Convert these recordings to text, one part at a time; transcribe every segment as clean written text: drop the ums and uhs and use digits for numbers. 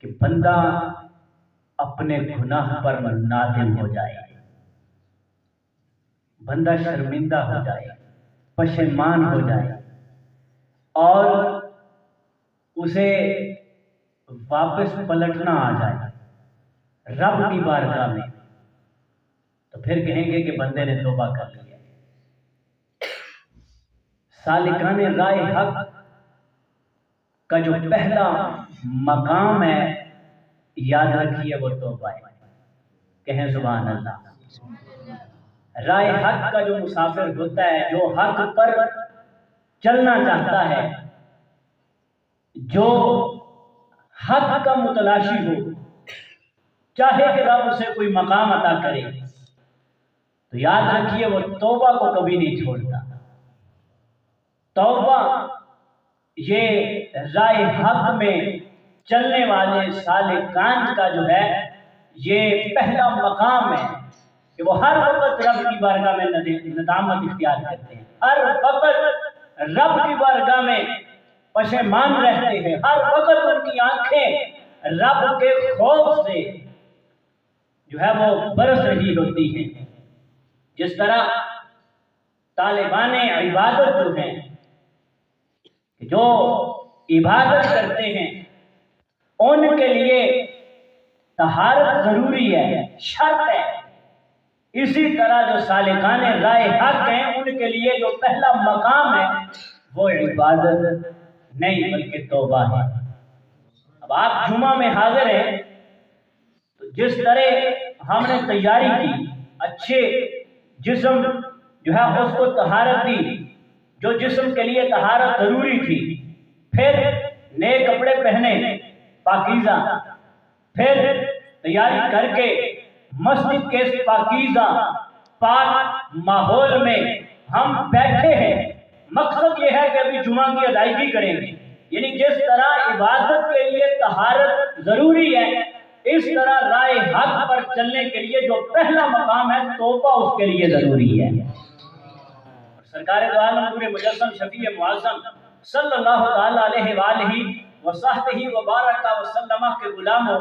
کہ بندہ اپنے گناہ پر نادم ہو جائے، بندہ شرمندہ ہو جائے، پشیمان ہو جائے اور اسے واپس پلٹنا آ جائے رب کی بارگاہ میں، تو پھر کہیں گے کہ بندے نے توبہ کر لیا۔ سالکان راہ حق کا جو پہلا مقام ہے، یاد رکھیے وہ توبہ ہے۔ کہیں سبحان اللہ۔ راہ حق کا جو مسافر ہوتا ہے، جو حق پر چلنا چاہتا ہے، جو حق کا متلاشی ہو، چاہے کہ رب اسے کوئی مقام عطا کرے، تو یاد رکھیے وہ توبہ کو کبھی نہیں چھوڑتا۔ توبہ یہ راہ حق میں چلنے والے سالکان کا جو ہے یہ پہلا مقام ہے کہ وہ ہر وقت رب کی بارگاہ میں ندامت اختیار کرتے ہیں، ہر وقت رب کی بارگاہ میں پشیمان رہتے ہیں، ہر وقت ان کی آنکھیں رب کے خوف سے جو ہے وہ برس رہی ہوتی ہیں۔ جس طرح طالبان عبادت جو ہیں، جو عبادت کرتے ہیں، ان کے لیے طہارت ضروری ہے، شرط ہے۔ اسی طرح جو سالکان راہ حق ہیں، ان کے لیے جو پہلا مقام ہے وہ عبادت نہیں بلکہ توبہ ہے۔ اب آپ جمعہ میں حاضر ہیں تو جس طرح ہم نے تیاری کی، اچھے جسم جو ہے اس کو طہارت دی، جو جسم کے لیے طہارت ضروری تھی، پھر نئے کپڑے پہنے پاکیزہ، پھر تیاری کر کے مسجد کے پاکیزہ پاک ماحول میں ہم بیٹھے ہیں۔ مقصد یہ ہے کہ ابھی جمعہ کی ادائیگی کریں گے، یعنی جس طرح عبادت کے لیے طہارت ضروری ہے، اس طرح راہ حق پر چلنے کے لیے جو پہلا مقام ہے توبہ اس کے لیے ضروری ہے۔ سرکار دو عالم نور مجسم شفیع معظم صلی اللہ تعالی علیہ وآلہ وصحبہ وبارک وسلم کے غلاموں،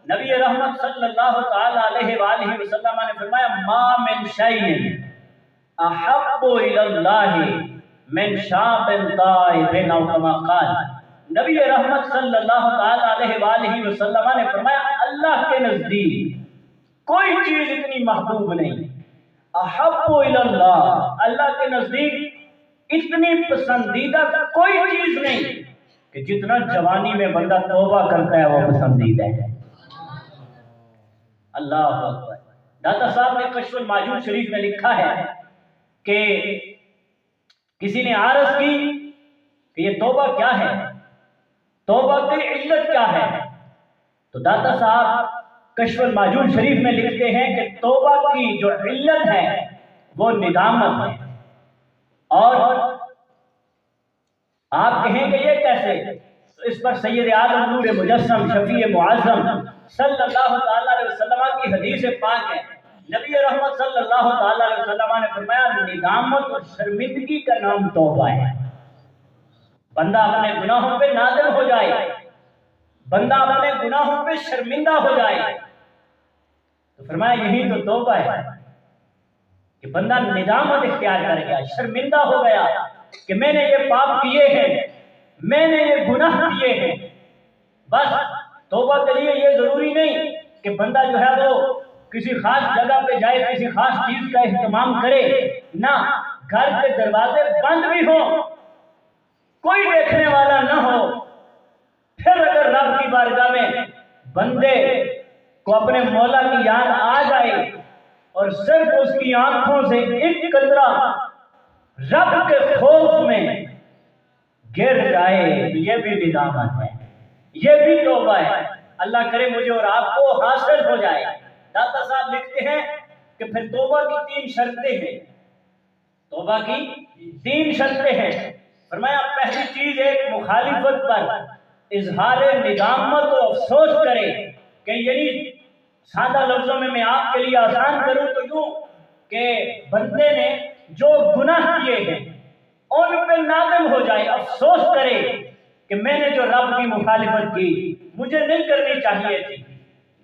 نبی رحمت صلی اللہ تعالی علیہ وآلہ وسلم نے فرمایا ما من شیء احب الی اللہ من شاب طائب او کما قال۔ نبی رحمت صلی اللہ تعالی علیہ وآلہ وسلم نے فرمایا اللہ کے نزدیک کوئی چیز اتنی محبوب نہیں، احب الی اللہ، اللہ کے نزدیک اتنی پسندیدہ کوئی چیز نہیں کہ جتنا جوانی میں بندہ توبہ کرتا ہے وہ پسندیدہ ہے۔ اللہ اکبر۔ داتا صاحب نے کشف الماجون شریف میں لکھا ہے کہ کسی نے عرض کی کہ یہ توبہ کیا ہے، توبہ کی علت کیا ہے، تو داتا صاحب کشف الماجون شریف میں لکھتے ہیں کہ توبہ کی جو علت ہے وہ ندامت ہے۔ اور آپ کہیں گے یہ کیسے؟ اس پر سید عالم نور مجسم شفیع معظم صلی اللہ تعالی علیہ وسلم کی حدیث پاک ہے۔ نبی رحمت صلی اللہ تعالی علیہ وسلم نے فرمایا ندامت اور شرمندگی کا نام توبہ ہے۔ بندہ اپنے گناہوں پہ نادم ہو جائے، بندہ اپنے گناہوں پہ شرمندہ ہو جائے، تو فرمایا یہی تو توبہ ہے کہ بندہ ندامت اختیار کر گیا، شرمندہ ہو گیا کہ میں نے یہ پاپ کیے ہیں، میں نے یہ گناہ کیے ہیں۔ بس توبہ کے لیے یہ ضروری نہیں کہ بندہ جو ہے وہ کسی خاص جگہ پہ جائے، کسی خاص چیز کا اہتمام کرے، نہ گھر کے دروازے بند بھی ہوں، کوئی دیکھنے والا نہ ہو، پھر اگر رب کی بارگاہ میں بندے کو اپنے مولا کی یاد آ جائے اور صرف اس کی آنکھوں سے ایک قطرہ رب کے خوف میں گر جائے تو یہ بھی ندامت ہے، یہ بھی توبہ ہے۔ اللہ کرے مجھے اور آپ کو حاصل ہو جائے۔ داتا صاحب لکھتے ہیں کہ پھر توبہ کی 3 شرطیں ہیں، توبہ کی 3 شرطیں ہیں۔ فرمایا پہلی چیز ایک مخالفت پر اظہار ندامت و افسوس کرے، کہ یعنی سادہ لفظوں میں آپ کے لیے آسان کروں تو یوں کہ بندے نے جو گناہ کیے ہیں ان پہ نادم ہو جائے، افسوس کرے کہ میں نے جو رب کی مخالفت کی مجھے نہیں کرنی چاہیے تھی،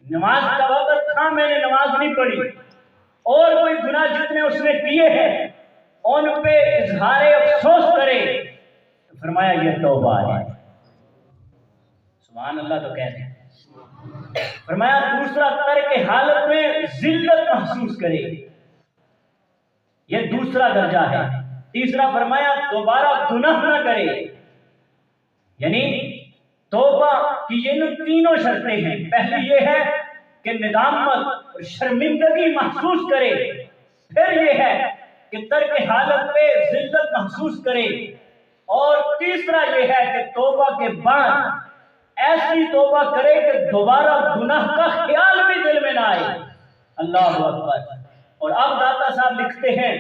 نماز کا وقت تھا میں نے نماز نہیں پڑھی، اور کوئی گناہ جتنے اس نے کیے ہیں ان پہ اظہار افسوس کرے تو فرمایا یہ توبہ ہے۔ سبحان اللہ تو کہتے ہیں۔ فرمایا دوسرا ترک حالت میں ذلت محسوس کرے، یہ دوسرا درجہ ہے۔ تیسرا فرمایا دوبارہ گناہ نہ کرے، یعنی توبہ کی یہ تینوں شرطیں ہیں۔ پہلی یہ ہے کہ ندامت اور شرمندگی محسوس کرے، پھر یہ ہے کہ ترک حالت پہ ذلت محسوس کرے، اور تیسرا یہ ہے کہ توبہ کے بعد ایسی توبہ کرے کہ دوبارہ گناہ کا خیال بھی دل میں نہ آئے۔ اللہ اکبر۔ اور اب داتا صاحب لکھتے ہیں